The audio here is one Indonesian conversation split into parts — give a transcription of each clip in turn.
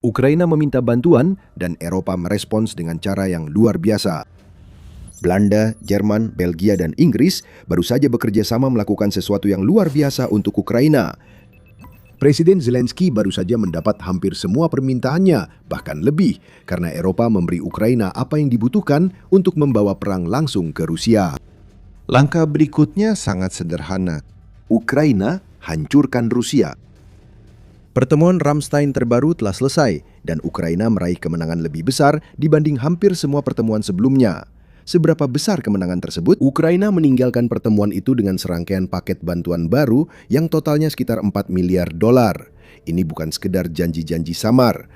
Ukraina meminta bantuan dan Eropa merespons dengan cara yang luar biasa. Belanda, Jerman, Belgia, dan Inggris baru saja bekerja sama melakukan sesuatu yang luar biasa untuk Ukraina. Presiden Zelensky baru saja mendapat hampir semua permintaannya, bahkan lebih, karena Eropa memberi Ukraina apa yang dibutuhkan untuk membawa perang langsung ke Rusia. Langkah berikutnya sangat sederhana. Ukraina hancurkan Rusia. Pertemuan Ramstein terbaru telah selesai dan Ukraina meraih kemenangan lebih besar dibanding hampir semua pertemuan sebelumnya. Seberapa besar kemenangan tersebut? Ukraina meninggalkan pertemuan itu dengan serangkaian paket bantuan baru yang totalnya sekitar 4 miliar dolar. Ini bukan sekedar janji-janji samar.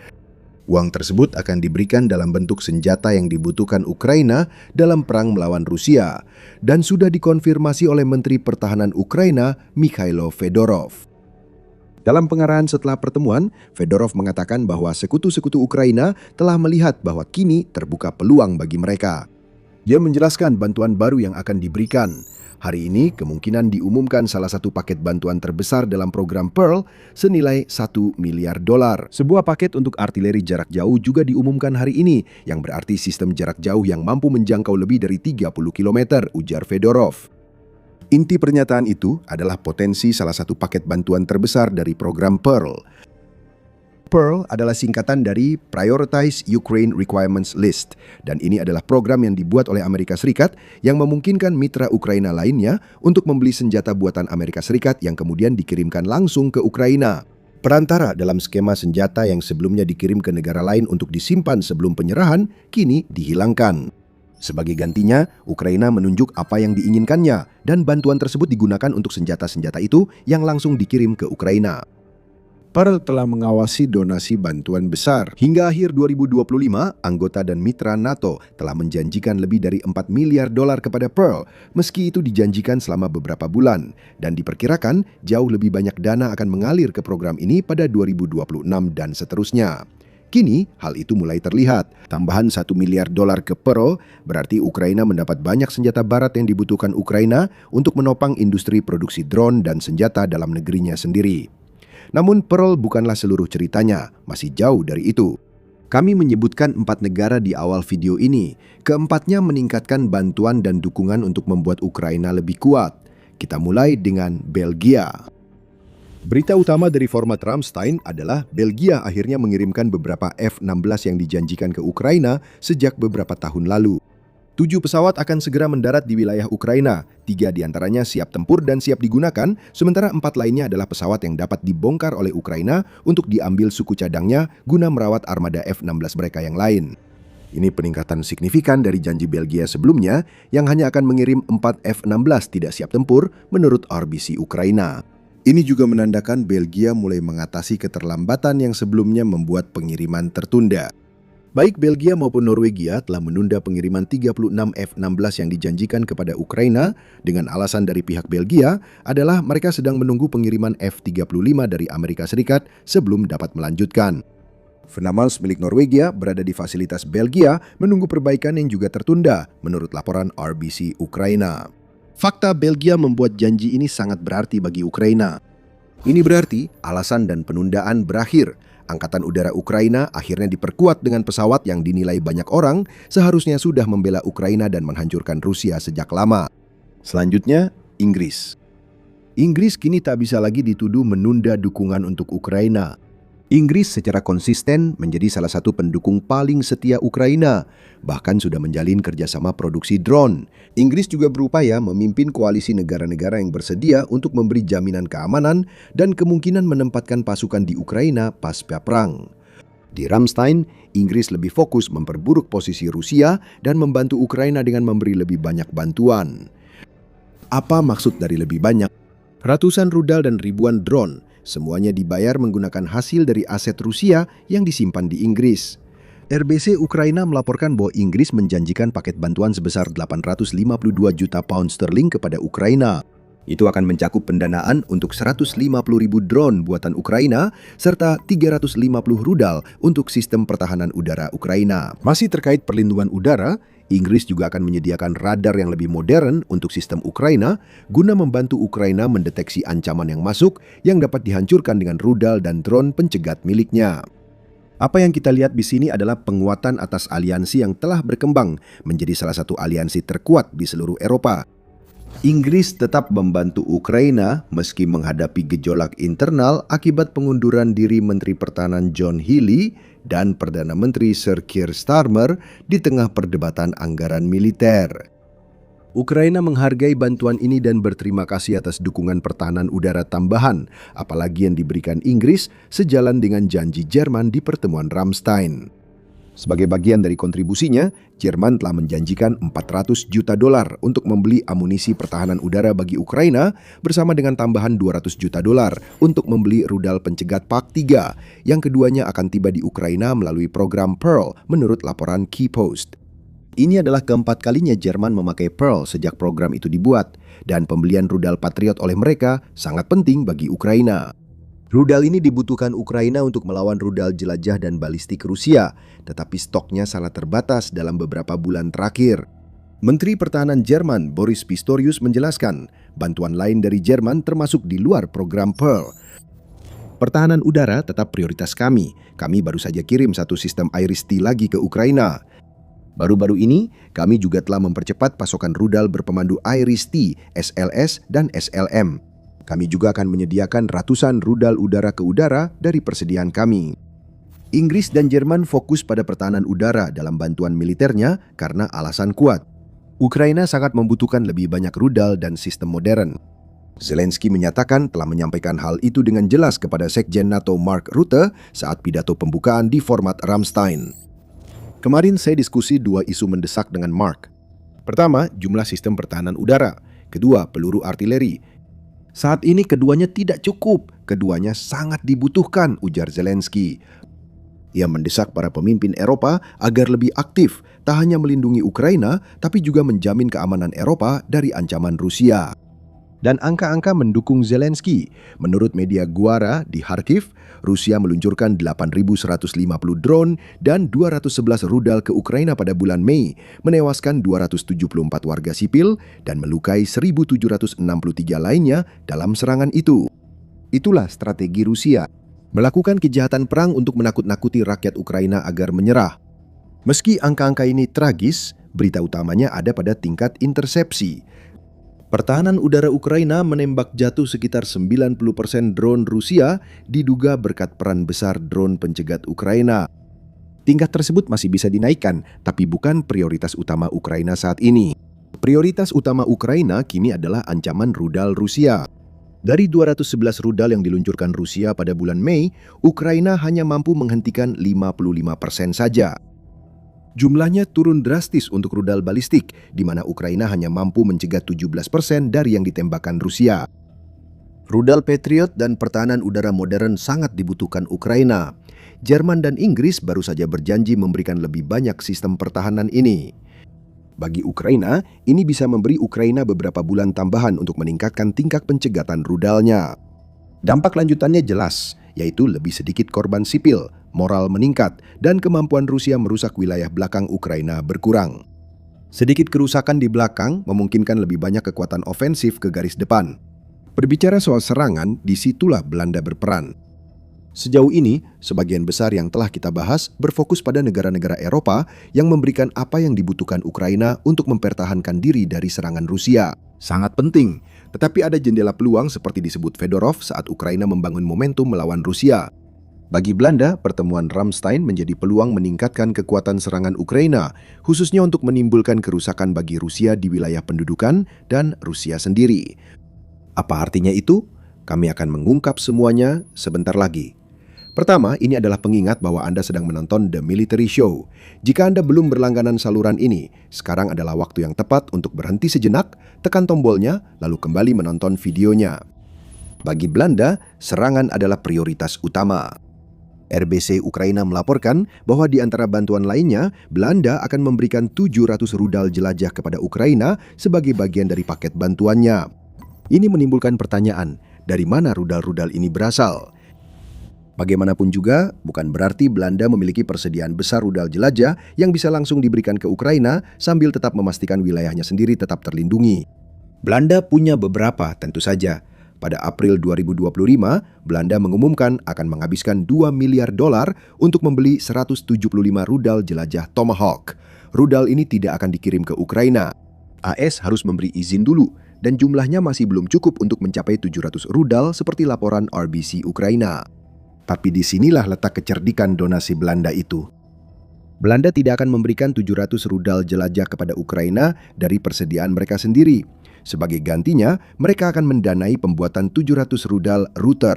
Uang tersebut akan diberikan dalam bentuk senjata yang dibutuhkan Ukraina dalam perang melawan Rusia dan sudah dikonfirmasi oleh Menteri Pertahanan Ukraina, Mikhailo Fedorov. Dalam pengarahan setelah pertemuan, Fedorov mengatakan bahwa sekutu-sekutu Ukraina telah melihat bahwa kini terbuka peluang bagi mereka. Dia menjelaskan bantuan baru yang akan diberikan. Hari ini kemungkinan diumumkan salah satu paket bantuan terbesar dalam program Pearl senilai 1 miliar dolar. Sebuah paket untuk artileri jarak jauh juga diumumkan hari ini, yang berarti sistem jarak jauh yang mampu menjangkau lebih dari 30 km, ujar Fedorov. Inti pernyataan itu adalah potensi salah satu paket bantuan terbesar dari program Pearl. Pearl adalah singkatan dari Prioritize Ukraine Requirements List, dan ini adalah program yang dibuat oleh Amerika Serikat yang memungkinkan mitra Ukraina lainnya untuk membeli senjata buatan Amerika Serikat yang kemudian dikirimkan langsung ke Ukraina. Perantara dalam skema senjata yang sebelumnya dikirim ke negara lain untuk disimpan sebelum penyerahan, kini dihilangkan. Sebagai gantinya, Ukraina menunjuk apa yang diinginkannya, dan bantuan tersebut digunakan untuk senjata-senjata itu yang langsung dikirim ke Ukraina. Pearl telah mengawasi donasi bantuan besar. Hingga akhir 2025, anggota dan mitra NATO telah menjanjikan lebih dari 4 miliar dolar kepada Pearl, meski itu dijanjikan selama beberapa bulan, dan diperkirakan jauh lebih banyak dana akan mengalir ke program ini pada 2026 dan seterusnya. Kini, hal itu mulai terlihat. Tambahan 1 miliar dolar ke Pearl berarti Ukraina mendapat banyak senjata barat yang dibutuhkan Ukraina untuk menopang industri produksi drone dan senjata dalam negerinya sendiri. Namun Pearl bukanlah seluruh ceritanya, masih jauh dari itu. Kami menyebutkan 4 negara di awal video ini. Keempatnya meningkatkan bantuan dan dukungan untuk membuat Ukraina lebih kuat. Kita mulai dengan Belgia. Berita utama dari format Ramstein adalah Belgia akhirnya mengirimkan beberapa F-16 yang dijanjikan ke Ukraina sejak beberapa tahun lalu. 7 pesawat akan segera mendarat di wilayah Ukraina. 3 diantaranya siap tempur dan siap digunakan, sementara 4 lainnya adalah pesawat yang dapat dibongkar oleh Ukraina untuk diambil suku cadangnya guna merawat armada F-16 mereka yang lain. Ini peningkatan signifikan dari janji Belgia sebelumnya yang hanya akan mengirim 4 F-16 tidak siap tempur menurut RBC Ukraina. Ini juga menandakan Belgia mulai mengatasi keterlambatan yang sebelumnya membuat pengiriman tertunda. Baik Belgia maupun Norwegia telah menunda pengiriman 36 F-16 yang dijanjikan kepada Ukraina dengan alasan dari pihak Belgia adalah mereka sedang menunggu pengiriman F-35 dari Amerika Serikat sebelum dapat melanjutkan. Fnamals milik Norwegia berada di fasilitas Belgia menunggu perbaikan yang juga tertunda, menurut laporan RBC Ukraina. Fakta Belgia membuat janji ini sangat berarti bagi Ukraina. Ini berarti alasan dan penundaan berakhir. Angkatan Udara Ukraina akhirnya diperkuat dengan pesawat yang dinilai banyak orang seharusnya sudah membela Ukraina dan menghancurkan Rusia sejak lama. Selanjutnya, Inggris. Inggris kini tak bisa lagi dituduh menunda dukungan untuk Ukraina. Inggris secara konsisten menjadi salah satu pendukung paling setia Ukraina, bahkan sudah menjalin kerjasama produksi drone. Inggris juga berupaya memimpin koalisi negara-negara yang bersedia untuk memberi jaminan keamanan dan kemungkinan menempatkan pasukan di Ukraina pasca perang. Di Ramstein, Inggris lebih fokus memperburuk posisi Rusia dan membantu Ukraina dengan memberi lebih banyak bantuan. Apa maksud dari lebih banyak? Ratusan rudal dan ribuan drone, semuanya dibayar menggunakan hasil dari aset Rusia yang disimpan di Inggris. RBC Ukraina melaporkan bahwa Inggris menjanjikan paket bantuan sebesar 852 juta pound sterling kepada Ukraina. Itu akan mencakup pendanaan untuk 150.000 drone buatan Ukraina serta 350 rudal untuk sistem pertahanan udara Ukraina. Masih terkait perlindungan udara, Inggris juga akan menyediakan radar yang lebih modern untuk sistem Ukraina guna membantu Ukraina mendeteksi ancaman yang masuk yang dapat dihancurkan dengan rudal dan drone pencegat miliknya. Apa yang kita lihat di sini adalah penguatan atas aliansi yang telah berkembang menjadi salah satu aliansi terkuat di seluruh Eropa. Inggris tetap membantu Ukraina meski menghadapi gejolak internal akibat pengunduran diri Menteri Pertahanan John Healey dan Perdana Menteri Sir Keir Starmer di tengah perdebatan anggaran militer. Ukraina menghargai bantuan ini dan berterima kasih atas dukungan pertahanan udara tambahan, apalagi yang diberikan Inggris sejalan dengan janji Jerman di pertemuan Ramstein. Sebagai bagian dari kontribusinya, Jerman telah menjanjikan 400 juta dolar untuk membeli amunisi pertahanan udara bagi Ukraina bersama dengan tambahan 200 juta dolar untuk membeli rudal pencegat PAK-3 yang keduanya akan tiba di Ukraina melalui program Pearl menurut laporan Keypost. Ini adalah keempat kalinya Jerman memakai Pearl sejak program itu dibuat, dan pembelian rudal Patriot oleh mereka sangat penting bagi Ukraina. Rudal ini dibutuhkan Ukraina untuk melawan rudal jelajah dan balistik Rusia, tetapi stoknya sangat terbatas dalam beberapa bulan terakhir. Menteri Pertahanan Jerman Boris Pistorius menjelaskan, bantuan lain dari Jerman termasuk di luar program Pearl. Pertahanan udara tetap prioritas kami. Kami baru saja kirim satu sistem IRIS-T lagi ke Ukraina. Baru-baru ini, kami juga telah mempercepat pasokan rudal berpemandu IRIS-T, SLS, dan SLM. Kami juga akan menyediakan ratusan rudal udara ke udara dari persediaan kami. Inggris dan Jerman fokus pada pertahanan udara dalam bantuan militernya karena alasan kuat. Ukraina sangat membutuhkan lebih banyak rudal dan sistem modern. Zelensky menyatakan telah menyampaikan hal itu dengan jelas kepada Sekjen NATO Mark Rutte saat pidato pembukaan di format Ramstein. Kemarin saya diskusi dua isu mendesak dengan Mark. Pertama, jumlah sistem pertahanan udara. Kedua, peluru artileri. Saat ini keduanya tidak cukup. Keduanya sangat dibutuhkan, ujar Zelensky. Ia mendesak para pemimpin Eropa agar lebih aktif, tak hanya melindungi Ukraina, tapi juga menjamin keamanan Eropa dari ancaman Rusia. Dan angka-angka mendukung Zelensky. Menurut media Guara di Kharkiv, Rusia meluncurkan 8.150 drone dan 211 rudal ke Ukraina pada bulan Mei, menewaskan 274 warga sipil dan melukai 1.763 lainnya dalam serangan itu. Itulah strategi Rusia, melakukan kejahatan perang untuk menakut-nakuti rakyat Ukraina agar menyerah. Meski angka-angka ini tragis, berita utamanya ada pada tingkat intersepsi. Pertahanan udara Ukraina menembak jatuh sekitar 90% drone Rusia diduga berkat peran besar drone pencegat Ukraina. Tingkat tersebut masih bisa dinaikkan, tapi bukan prioritas utama Ukraina saat ini. Prioritas utama Ukraina kini adalah ancaman rudal Rusia. Dari 211 rudal yang diluncurkan Rusia pada bulan Mei, Ukraina hanya mampu menghentikan 55% saja. Jumlahnya turun drastis untuk rudal balistik, di mana Ukraina hanya mampu mencegah 17% dari yang ditembakkan Rusia. Rudal Patriot dan pertahanan udara modern sangat dibutuhkan Ukraina. Jerman dan Inggris baru saja berjanji memberikan lebih banyak sistem pertahanan ini. Bagi Ukraina, ini bisa memberi Ukraina beberapa bulan tambahan untuk meningkatkan tingkat pencegatan rudalnya. Dampak lanjutannya jelas, yaitu lebih sedikit korban sipil, moral meningkat, dan kemampuan Rusia merusak wilayah belakang Ukraina berkurang. Sedikit kerusakan di belakang memungkinkan lebih banyak kekuatan ofensif ke garis depan. Berbicara soal serangan, disitulah Belanda berperan. Sejauh ini, sebagian besar yang telah kita bahas berfokus pada negara-negara Eropa yang memberikan apa yang dibutuhkan Ukraina untuk mempertahankan diri dari serangan Rusia. Sangat penting, tetapi ada jendela peluang seperti disebut Fedorov saat Ukraina membangun momentum melawan Rusia. Bagi Belanda, pertemuan Ramstein menjadi peluang meningkatkan kekuatan serangan Ukraina, khususnya untuk menimbulkan kerusakan bagi Rusia di wilayah pendudukan dan Rusia sendiri. Apa artinya itu? Kami akan mengungkap semuanya sebentar lagi. Pertama, ini adalah pengingat bahwa Anda sedang menonton The Military Show. Jika Anda belum berlangganan saluran ini, sekarang adalah waktu yang tepat untuk berhenti sejenak, tekan tombolnya, lalu kembali menonton videonya. Bagi Belanda, serangan adalah prioritas utama. RBC Ukraina melaporkan bahwa di antara bantuan lainnya, Belanda akan memberikan 700 rudal jelajah kepada Ukraina sebagai bagian dari paket bantuannya. Ini menimbulkan pertanyaan, dari mana rudal-rudal ini berasal? Bagaimanapun juga, bukan berarti Belanda memiliki persediaan besar rudal jelajah yang bisa langsung diberikan ke Ukraina sambil tetap memastikan wilayahnya sendiri tetap terlindungi. Belanda punya beberapa, tentu saja. pada April 2025, Belanda mengumumkan akan menghabiskan $2 miliar untuk membeli 175 rudal jelajah Tomahawk. Rudal ini tidak akan dikirim ke Ukraina. AS harus memberi izin dulu, dan jumlahnya masih belum cukup untuk mencapai 700 rudal seperti laporan RBC Ukraina. Tapi disinilah letak kecerdikan donasi Belanda itu. Belanda tidak akan memberikan 700 rudal jelajah kepada Ukraina dari persediaan mereka sendiri. Sebagai gantinya, mereka akan mendanai pembuatan 700 rudal Ruter.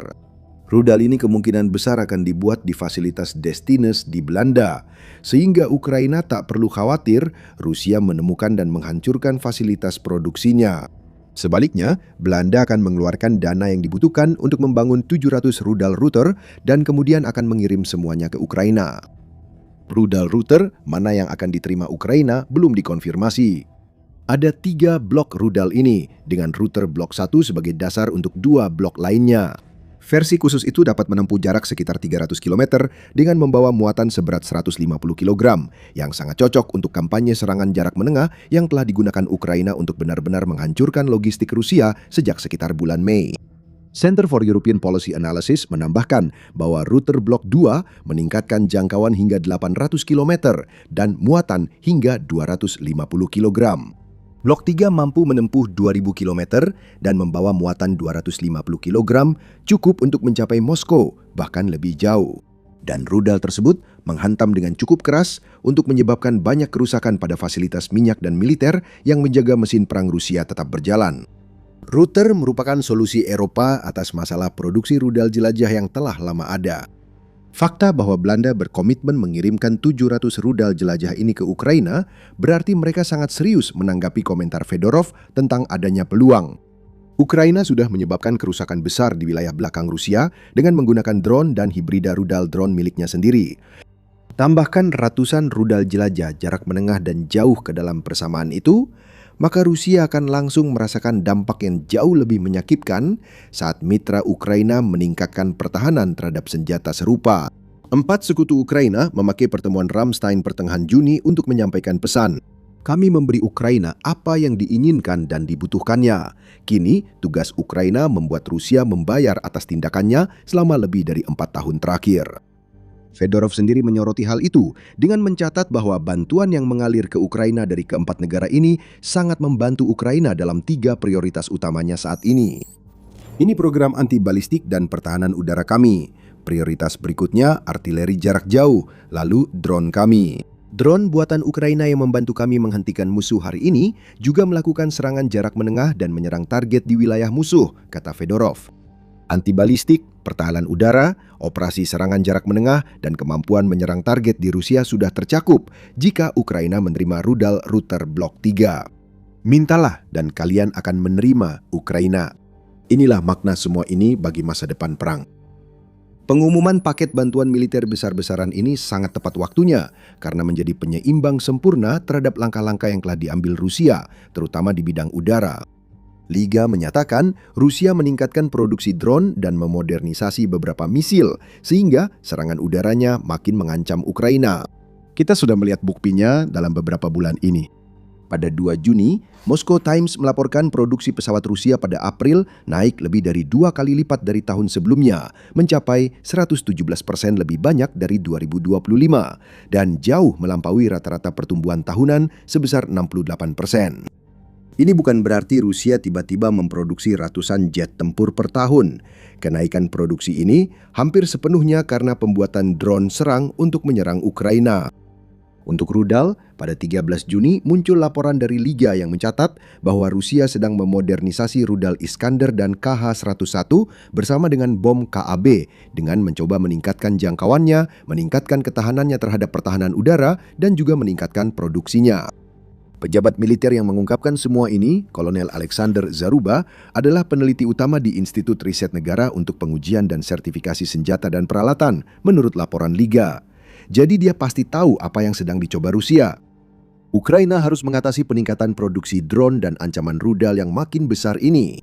Rudal ini kemungkinan besar akan dibuat di fasilitas Destines di Belanda, sehingga Ukraina tak perlu khawatir Rusia menemukan dan menghancurkan fasilitas produksinya. Sebaliknya, Belanda akan mengeluarkan dana yang dibutuhkan untuk membangun 700 rudal Ruter dan kemudian akan mengirim semuanya ke Ukraina. Rudal Ruter mana yang akan diterima Ukraina belum dikonfirmasi. Ada 3 blok rudal ini, dengan Ruter blok 1 sebagai dasar untuk 2 blok lainnya. Versi khusus itu dapat menempuh jarak sekitar 300 km dengan membawa muatan seberat 150 kg, yang sangat cocok untuk kampanye serangan jarak menengah yang telah digunakan Ukraina untuk benar-benar menghancurkan logistik Rusia sejak sekitar bulan Mei. Center for European Policy Analysis menambahkan bahwa Ruter Blok 2 meningkatkan jangkauan hingga 800 km dan muatan hingga 250 kg. Blok 3 mampu menempuh 2000 km dan membawa muatan 250 kg cukup untuk mencapai Moskow, bahkan lebih jauh. Dan rudal tersebut menghantam dengan cukup keras untuk menyebabkan banyak kerusakan pada fasilitas minyak dan militer yang menjaga mesin perang Rusia tetap berjalan. Ruter merupakan solusi Eropa atas masalah produksi rudal jelajah yang telah lama ada. Fakta bahwa Belanda berkomitmen mengirimkan 700 rudal jelajah ini ke Ukraina berarti mereka sangat serius menanggapi komentar Fedorov tentang adanya peluang. Ukraina sudah menyebabkan kerusakan besar di wilayah belakang Rusia dengan menggunakan drone dan hibrida rudal drone miliknya sendiri. Tambahkan ratusan rudal jelajah jarak menengah dan jauh ke dalam persamaan itu, maka Rusia akan langsung merasakan dampak yang jauh lebih menyakitkan saat mitra Ukraina meningkatkan pertahanan terhadap senjata serupa. 4 sekutu Ukraina memakai pertemuan Ramstein pertengahan Juni untuk menyampaikan pesan. Kami memberi Ukraina apa yang diinginkan dan dibutuhkannya. Kini, tugas Ukraina membuat Rusia membayar atas tindakannya selama lebih dari 4 tahun terakhir. Fedorov sendiri menyoroti hal itu dengan mencatat bahwa bantuan yang mengalir ke Ukraina dari keempat negara ini sangat membantu Ukraina dalam 3 prioritas utamanya saat ini. Ini program anti balistik dan pertahanan udara kami. Prioritas berikutnya artileri jarak jauh, lalu drone kami. Drone buatan Ukraina yang membantu kami menghentikan musuh hari ini juga melakukan serangan jarak menengah dan menyerang target di wilayah musuh, kata Fedorov. Anti balistik, pertahanan udara, operasi serangan jarak menengah, dan kemampuan menyerang target di Rusia sudah tercakup jika Ukraina menerima rudal Ruter Blok 3. Mintalah dan kalian akan menerima Ukraina. Inilah makna semua ini bagi masa depan perang. Pengumuman paket bantuan militer besar-besaran ini sangat tepat waktunya karena menjadi penyeimbang sempurna terhadap langkah-langkah yang telah diambil Rusia, terutama di bidang udara. Liga menyatakan Rusia meningkatkan produksi drone dan memodernisasi beberapa misil sehingga serangan udaranya makin mengancam Ukraina. Kita sudah melihat buktinya dalam beberapa bulan ini. Pada 2 Juni, Moscow Times melaporkan produksi pesawat Rusia pada April naik lebih dari 2 kali lipat dari tahun sebelumnya, mencapai 117% lebih banyak dari 2025 dan jauh melampaui rata-rata pertumbuhan tahunan sebesar 68%. Ini bukan berarti Rusia tiba-tiba memproduksi ratusan jet tempur per tahun. Kenaikan produksi ini hampir sepenuhnya karena pembuatan drone serang untuk menyerang Ukraina. Untuk rudal, pada 13 Juni muncul laporan dari Liga yang mencatat bahwa Rusia sedang memodernisasi rudal Iskander dan KH-101 bersama dengan bom KAB dengan mencoba meningkatkan jangkauannya, meningkatkan ketahanannya terhadap pertahanan udara, dan juga meningkatkan produksinya. Pejabat militer yang mengungkapkan semua ini, Kolonel Alexander Zaruba, adalah peneliti utama di Institut Riset Negara untuk Pengujian dan Sertifikasi Senjata dan Peralatan, menurut laporan Liga. Jadi dia pasti tahu apa yang sedang dicoba Rusia. Ukraina harus mengatasi peningkatan produksi drone dan ancaman rudal yang makin besar ini.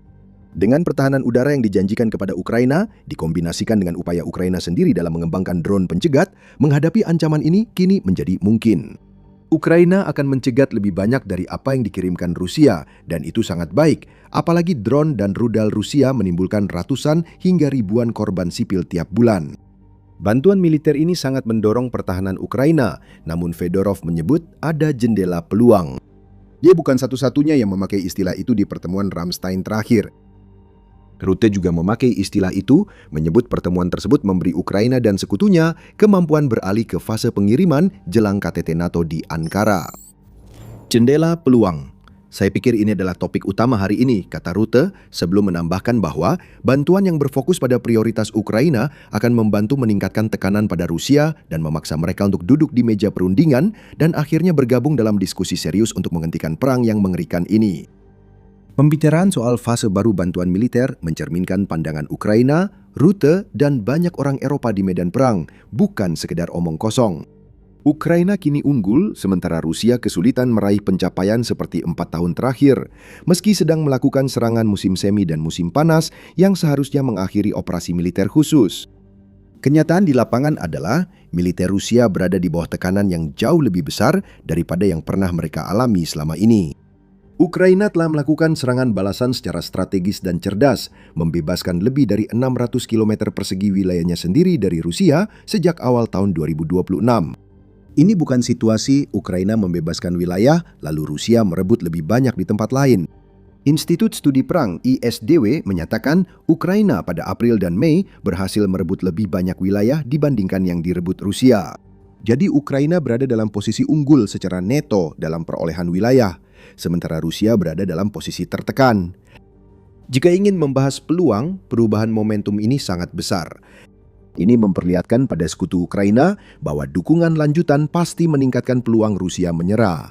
Dengan pertahanan udara yang dijanjikan kepada Ukraina, dikombinasikan dengan upaya Ukraina sendiri dalam mengembangkan drone pencegat, menghadapi ancaman ini kini menjadi mungkin. Ukraina akan mencegat lebih banyak dari apa yang dikirimkan Rusia, dan itu sangat baik. Apalagi drone dan rudal Rusia menimbulkan ratusan hingga ribuan korban sipil tiap bulan. Bantuan militer ini sangat mendorong pertahanan Ukraina, namun Fedorov menyebut ada jendela peluang. Dia bukan satu-satunya yang memakai istilah itu di pertemuan Ramstein terakhir. Rutte juga memakai istilah itu, menyebut pertemuan tersebut memberi Ukraina dan sekutunya kemampuan beralih ke fase pengiriman jelang KTT NATO di Ankara. Jendela peluang. Saya pikir ini adalah topik utama hari ini, kata Rutte, sebelum menambahkan bahwa bantuan yang berfokus pada prioritas Ukraina akan membantu meningkatkan tekanan pada Rusia dan memaksa mereka untuk duduk di meja perundingan dan akhirnya bergabung dalam diskusi serius untuk menghentikan perang yang mengerikan ini. Pembicaraan soal fase baru bantuan militer mencerminkan pandangan Ukraina, Rutte, dan banyak orang Eropa di medan perang, bukan sekedar omong kosong. Ukraina kini unggul, sementara Rusia kesulitan meraih pencapaian seperti 4 tahun terakhir, meski sedang melakukan serangan musim semi dan musim panas yang seharusnya mengakhiri operasi militer khusus. Kenyataan di lapangan adalah militer Rusia berada di bawah tekanan yang jauh lebih besar daripada yang pernah mereka alami selama ini. Ukraina telah melakukan serangan balasan secara strategis dan cerdas, membebaskan lebih dari 600 km persegi wilayahnya sendiri dari Rusia sejak awal tahun 2026. Ini bukan situasi Ukraina membebaskan wilayah, lalu Rusia merebut lebih banyak di tempat lain. Institut Studi Perang ISDW menyatakan Ukraina pada April dan Mei berhasil merebut lebih banyak wilayah dibandingkan yang direbut Rusia. Jadi Ukraina berada dalam posisi unggul secara neto dalam perolehan wilayah, sementara Rusia berada dalam posisi tertekan. Jika ingin membahas peluang, perubahan momentum ini sangat besar. Ini memperlihatkan pada sekutu Ukraina bahwa dukungan lanjutan pasti meningkatkan peluang Rusia menyerah.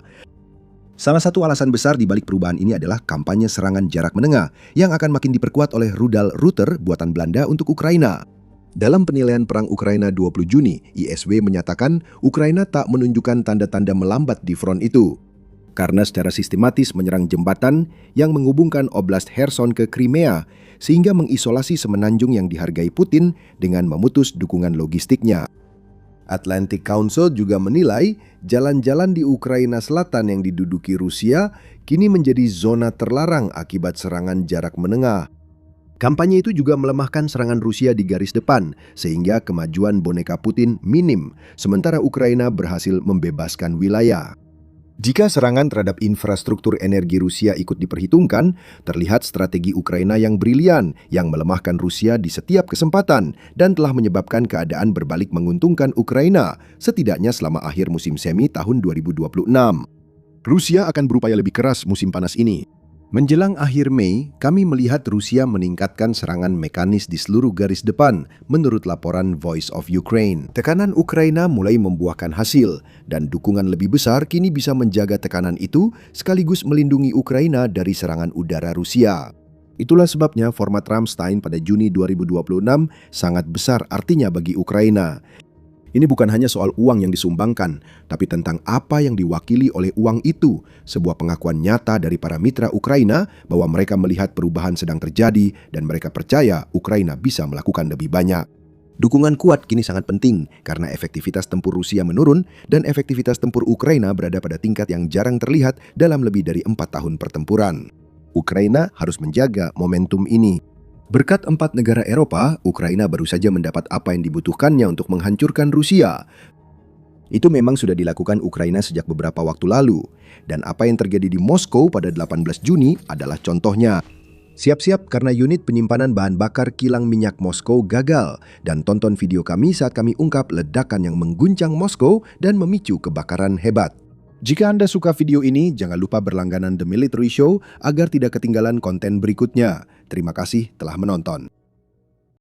Salah satu alasan besar di balik perubahan ini adalah kampanye serangan jarak menengah yang akan makin diperkuat oleh rudal Rutter buatan Belanda untuk Ukraina. Dalam penilaian perang Ukraina 20 Juni, ISW menyatakan Ukraina tak menunjukkan tanda-tanda melambat di front itu, karena secara sistematis menyerang jembatan yang menghubungkan Oblast Kherson ke Crimea, sehingga mengisolasi semenanjung yang dihargai Putin dengan memutus dukungan logistiknya. Atlantic Council juga menilai jalan-jalan di Ukraina Selatan yang diduduki Rusia kini menjadi zona terlarang akibat serangan jarak menengah. Kampanye itu juga melemahkan serangan Rusia di garis depan, sehingga kemajuan boneka Putin minim, sementara Ukraina berhasil membebaskan wilayah. Jika serangan terhadap infrastruktur energi Rusia ikut diperhitungkan, terlihat strategi Ukraina yang brilian, yang melemahkan Rusia di setiap kesempatan dan telah menyebabkan keadaan berbalik menguntungkan Ukraina, setidaknya selama akhir musim semi tahun 2026. Rusia akan berupaya lebih keras musim panas ini. Menjelang akhir Mei, kami melihat Rusia meningkatkan serangan mekanis di seluruh garis depan, menurut laporan Voice of Ukraine. Tekanan Ukraina mulai membuahkan hasil, dan dukungan lebih besar kini bisa menjaga tekanan itu sekaligus melindungi Ukraina dari serangan udara Rusia. Itulah sebabnya format Ramstein pada Juni 2026 sangat besar artinya bagi Ukraina. Ini bukan hanya soal uang yang disumbangkan, tapi tentang apa yang diwakili oleh uang itu, sebuah pengakuan nyata dari para mitra Ukraina bahwa mereka melihat perubahan sedang terjadi dan mereka percaya Ukraina bisa melakukan lebih banyak. Dukungan kuat kini sangat penting karena efektivitas tempur Rusia menurun dan efektivitas tempur Ukraina berada pada tingkat yang jarang terlihat dalam lebih dari 4 tahun pertempuran. Ukraina harus menjaga momentum ini. Berkat 4 negara Eropa, Ukraina baru saja mendapat apa yang dibutuhkannya untuk menghancurkan Rusia. Itu memang sudah dilakukan Ukraina sejak beberapa waktu lalu. Dan apa yang terjadi di Moskow pada 18 Juni adalah contohnya. Siap-siap karena unit penyimpanan bahan bakar kilang minyak Moskow gagal. Dan tonton video kami saat kami ungkap ledakan yang mengguncang Moskow dan memicu kebakaran hebat. Jika Anda suka video ini, jangan lupa berlangganan The Military Show agar tidak ketinggalan konten berikutnya. Terima kasih telah menonton.